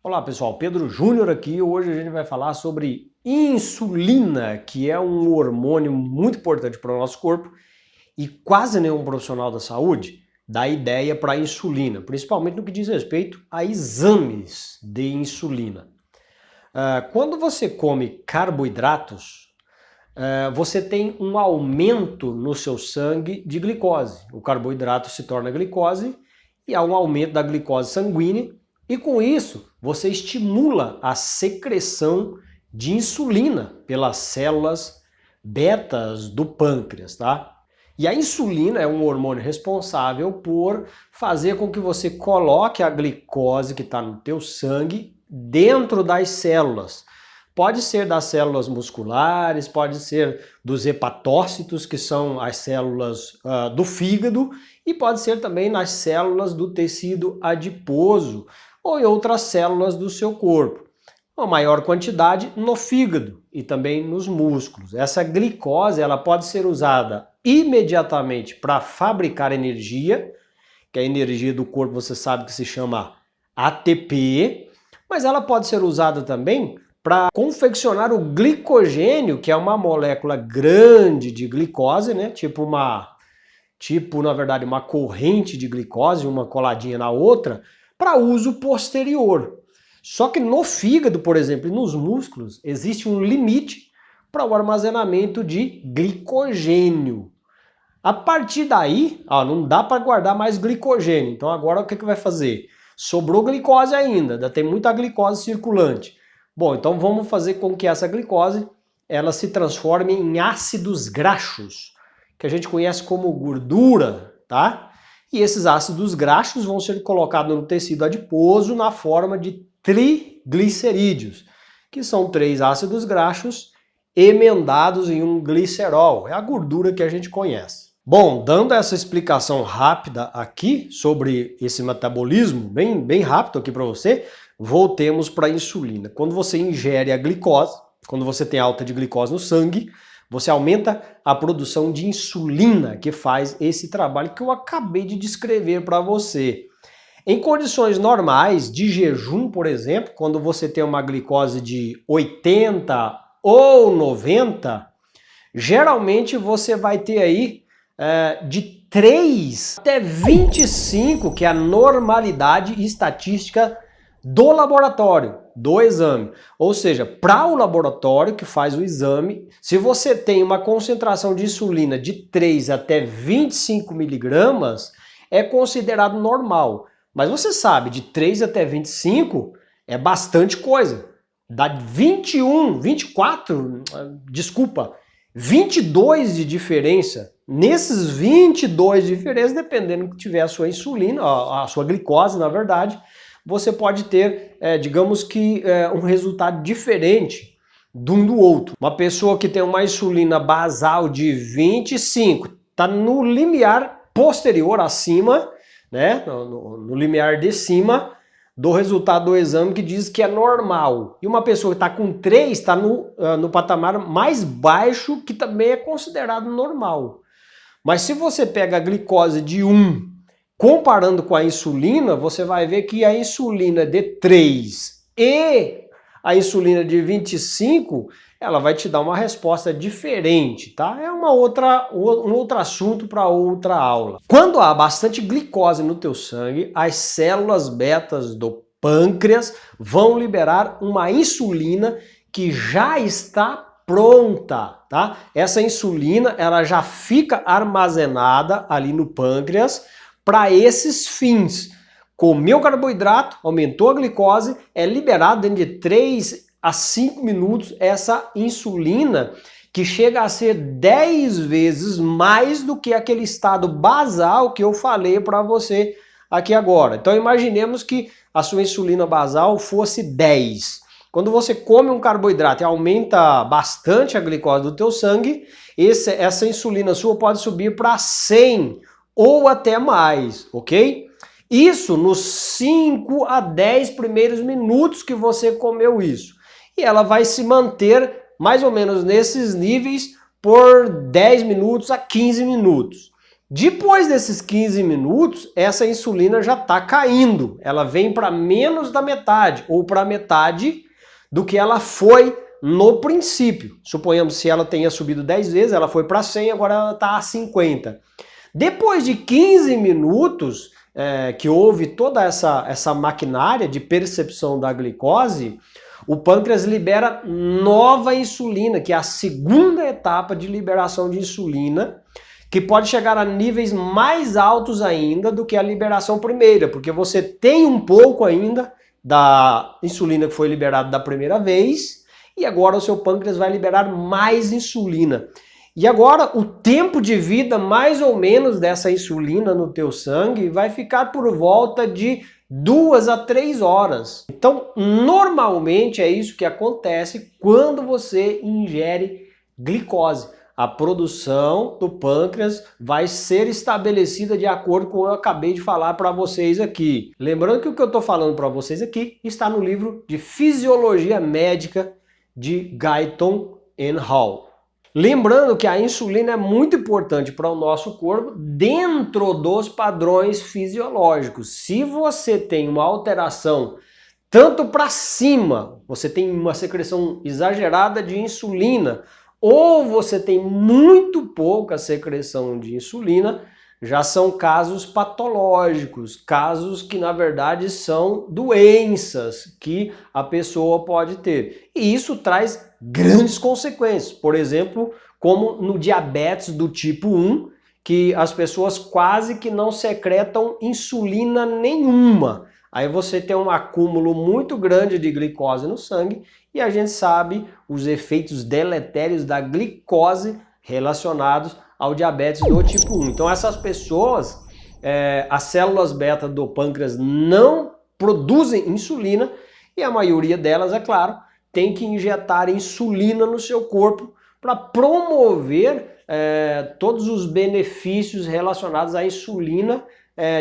Olá pessoal, Pedro Júnior aqui. Hoje a gente vai falar sobre insulina, que é um hormônio muito importante para o nosso corpo e quase nenhum profissional da saúde dá ideia para a insulina, principalmente no que diz respeito a exames de insulina. Quando você come carboidratos, você tem um aumento no seu sangue de glicose. O carboidrato se torna glicose e há um aumento da glicose sanguínea. E com isso, você estimula a secreção de insulina pelas células betas do pâncreas, tá? E a insulina é um hormônio responsável por fazer com que você coloque a glicose que está no teu sangue dentro das células. Pode ser das células musculares, pode ser dos hepatócitos, que são as células do fígado, e pode ser também nas células do tecido adiposo, ou em outras células do seu corpo. Uma maior quantidade no fígado e também nos músculos. Essa glicose ela pode ser usada imediatamente para fabricar energia, que a energia do corpo você sabe que se chama ATP, mas ela pode ser usada também para confeccionar o glicogênio, que é uma molécula grande de glicose, né? Na verdade, uma corrente de glicose, uma coladinha na outra, para uso posterior. Só que no fígado, por exemplo, e nos músculos, existe um limite para o armazenamento de glicogênio. A partir daí, não dá para guardar mais glicogênio. Então agora o que vai fazer? Sobrou glicose ainda tem muita glicose circulante. Bom, então vamos fazer com que essa glicose ela se transforme em ácidos graxos, que a gente conhece como gordura, tá? E esses ácidos graxos vão ser colocados no tecido adiposo na forma de triglicerídeos, que são 3 ácidos graxos emendados em um glicerol. É a gordura que a gente conhece. Bom, dando essa explicação rápida aqui sobre esse metabolismo, bem rápido aqui para você, voltemos para a insulina. Quando você ingere a glicose, quando você tem alta de glicose no sangue, você aumenta a produção de insulina, que faz esse trabalho que eu acabei de descrever para você. Em condições normais, de jejum, por exemplo, quando você tem uma glicose de 80 ou 90, geralmente você vai ter aí de 3 até 25, que é a normalidade estatística do laboratório, do exame. Ou seja, para o laboratório que faz o exame, se você tem uma concentração de insulina de 3 até 25 miligramas, é considerado normal. Mas você sabe, de 3 até 25 é bastante coisa. Dá 22 de diferença. Nesses 22 de diferença, dependendo do que tiver a sua insulina, a sua glicose, na verdade, você pode ter, digamos que, um resultado diferente de um do outro. Uma pessoa que tem uma insulina basal de 25, está no limiar posterior, acima, né, no limiar de cima do resultado do exame que diz que é normal. E uma pessoa que está com 3 está no patamar mais baixo, que também é considerado normal. Mas se você pega a glicose de 1, comparando com a insulina, você vai ver que a insulina de 3 e a insulina de 25, ela vai te dar uma resposta diferente, tá? É um outro assunto para outra aula. Quando há bastante glicose no teu sangue, as células betas do pâncreas vão liberar uma insulina que já está pronta, tá? Essa insulina, ela já fica armazenada ali no pâncreas para esses fins. Comeu carboidrato, aumentou a glicose, é liberado dentro de 3 a 5 minutos essa insulina, que chega a ser 10 vezes mais do que aquele estado basal que eu falei para você aqui agora. Então imaginemos que a sua insulina basal fosse 10. Quando você come um carboidrato e aumenta bastante a glicose do teu sangue, essa insulina sua pode subir para 100 ou até mais, ok? Isso nos 5 a 10 primeiros minutos que você comeu isso. E ela vai se manter mais ou menos nesses níveis por 10 minutos a 15 minutos. Depois desses 15 minutos, essa insulina já está caindo. Ela vem para menos da metade, ou para metade do que ela foi no princípio. Suponhamos se ela tenha subido 10 vezes, ela foi para 100, agora ela está a 50. Depois de 15 minutos, que houve toda essa maquinária de percepção da glicose, o pâncreas libera nova insulina, que é a segunda etapa de liberação de insulina, que pode chegar a níveis mais altos ainda do que a liberação primeira, porque você tem um pouco ainda da insulina que foi liberada da primeira vez, e agora o seu pâncreas vai liberar mais insulina. E agora o tempo de vida mais ou menos dessa insulina no teu sangue vai ficar por volta de 2 a 3 horas. Então, normalmente é isso que acontece quando você ingere glicose. A produção do pâncreas vai ser estabelecida de acordo com o que eu acabei de falar para vocês aqui. Lembrando que o que eu estou falando para vocês aqui está no livro de Fisiologia Médica de Guyton e Hall. Lembrando que a insulina é muito importante para o nosso corpo dentro dos padrões fisiológicos. Se você tem uma alteração tanto para cima, você tem uma secreção exagerada de insulina, ou você tem muito pouca secreção de insulina, já são casos patológicos, casos que na verdade são doenças que a pessoa pode ter. E isso traz grandes consequências, por exemplo, como no diabetes do tipo 1, que as pessoas quase que não secretam insulina nenhuma. Aí você tem um acúmulo muito grande de glicose no sangue e a gente sabe os efeitos deletérios da glicose relacionados ao diabetes do tipo 1. Então essas pessoas, as células beta do pâncreas não produzem insulina e a maioria delas, é claro, tem que injetar insulina no seu corpo para promover todos os benefícios relacionados à insulina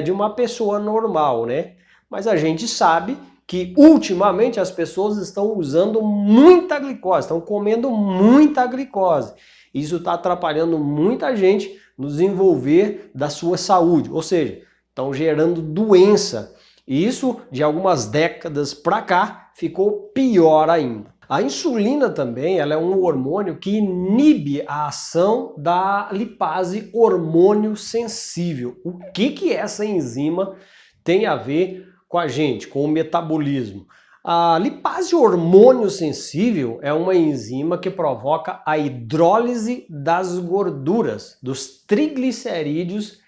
de uma pessoa normal, né? Mas a gente sabe que ultimamente as pessoas estão usando muita glicose, estão comendo muita glicose. Isso está atrapalhando muita gente no desenvolver da sua saúde, ou seja, estão gerando doença. E isso, de algumas décadas para cá, ficou pior ainda. A insulina também, ela é um hormônio que inibe a ação da lipase hormônio sensível. O que essa enzima tem a ver com a gente, com o metabolismo? A lipase hormônio sensível é uma enzima que provoca a hidrólise das gorduras, dos triglicerídeos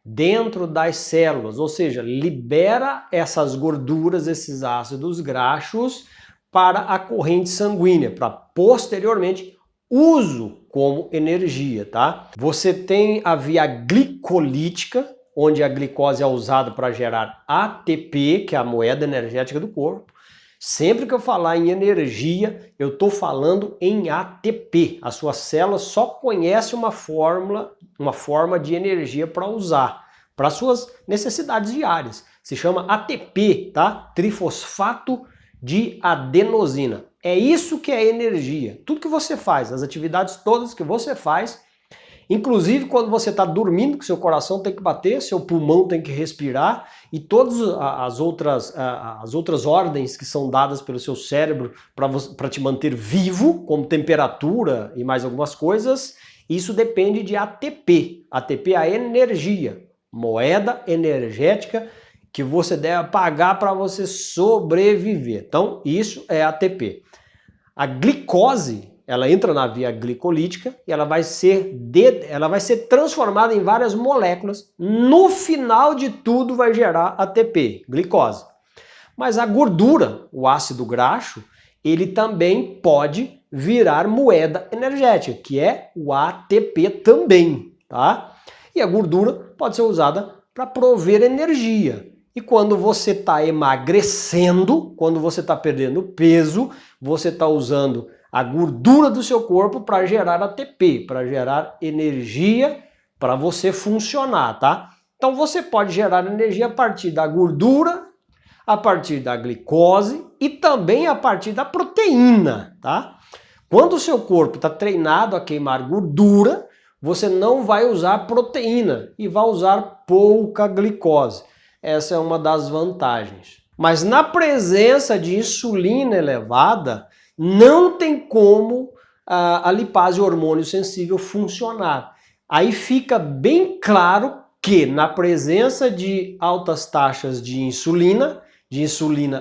dentro das células, ou seja, libera essas gorduras, esses ácidos graxos para a corrente sanguínea, para posteriormente uso como energia, tá? Você tem a via glicolítica, onde a glicose é usada para gerar ATP, que é a moeda energética do corpo. Sempre que eu falar em energia, eu estou falando em ATP. A sua célula só conhece uma forma de energia para usar, para suas necessidades diárias. Se chama ATP, tá? Trifosfato de adenosina. É isso que é energia. Tudo que você faz, as atividades todas que você faz, inclusive quando você está dormindo, que seu coração tem que bater, seu pulmão tem que respirar e todas as outras ordens que são dadas pelo seu cérebro para te manter vivo, como temperatura e mais algumas coisas, isso depende de ATP. ATP é a energia, moeda energética que você deve pagar para você sobreviver. Então, isso é ATP. A glicose, ela entra na via glicolítica e ela vai ser transformada em várias moléculas. No final de tudo vai gerar ATP, glicose. Mas a gordura, o ácido graxo, ele também pode virar moeda energética, que é o ATP também, tá? E a gordura pode ser usada para prover energia. E quando você está emagrecendo, quando você está perdendo peso, você está usando a gordura do seu corpo para gerar ATP, para gerar energia para você funcionar, tá? Então você pode gerar energia a partir da gordura, a partir da glicose e também a partir da proteína, tá? Quando o seu corpo está treinado a queimar gordura, você não vai usar proteína e vai usar pouca glicose. Essa é uma das vantagens. Mas na presença de insulina elevada, não tem como a lipase hormônio sensível funcionar. Aí fica bem claro que na presença de altas taxas de insulina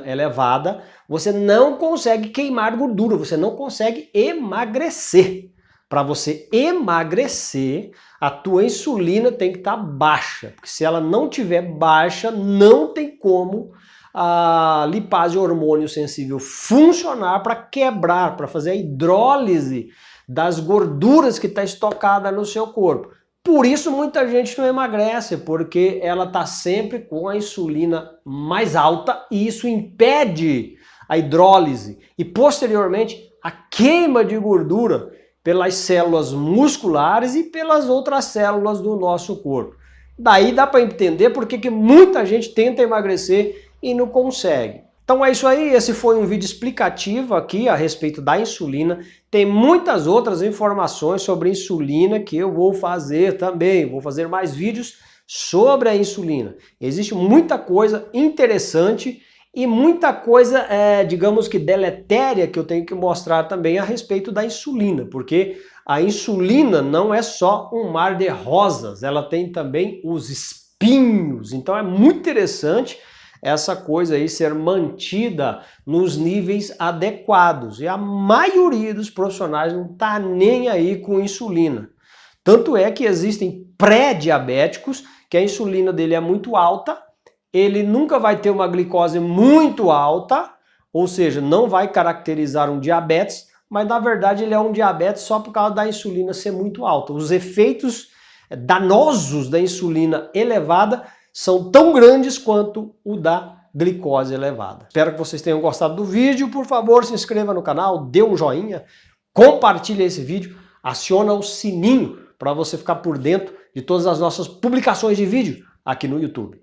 elevada, você não consegue queimar gordura, você não consegue emagrecer. Para você emagrecer, a tua insulina tem que estar baixa, porque se ela não tiver baixa, não tem como a lipase hormônio sensível funcionar para quebrar, para fazer a hidrólise das gorduras que está estocada no seu corpo. Por isso muita gente não emagrece, porque ela está sempre com a insulina mais alta e isso impede a hidrólise e posteriormente a queima de gordura pelas células musculares e pelas outras células do nosso corpo. Daí dá para entender por que muita gente tenta emagrecer e não consegue. Então é isso aí, esse foi um vídeo explicativo aqui a respeito da insulina. Tem muitas outras informações sobre insulina que eu vou fazer também. Vou fazer mais vídeos sobre a insulina. Existe muita coisa interessante e muita coisa, digamos que deletéria, que eu tenho que mostrar também a respeito da insulina, porque a insulina não é só um mar de rosas, ela tem também os espinhos. Então é muito interessante essa coisa aí ser mantida nos níveis adequados. E a maioria dos profissionais não está nem aí com insulina. Tanto é que existem pré-diabéticos que a insulina dele é muito alta, ele nunca vai ter uma glicose muito alta, ou seja, não vai caracterizar um diabetes, mas na verdade ele é um diabetes só por causa da insulina ser muito alta. Os efeitos danosos da insulina elevada são tão grandes quanto o da glicose elevada. Espero que vocês tenham gostado do vídeo. Por favor, se inscreva no canal, dê um joinha, compartilhe esse vídeo, aciona o sininho para você ficar por dentro de todas as nossas publicações de vídeo aqui no YouTube.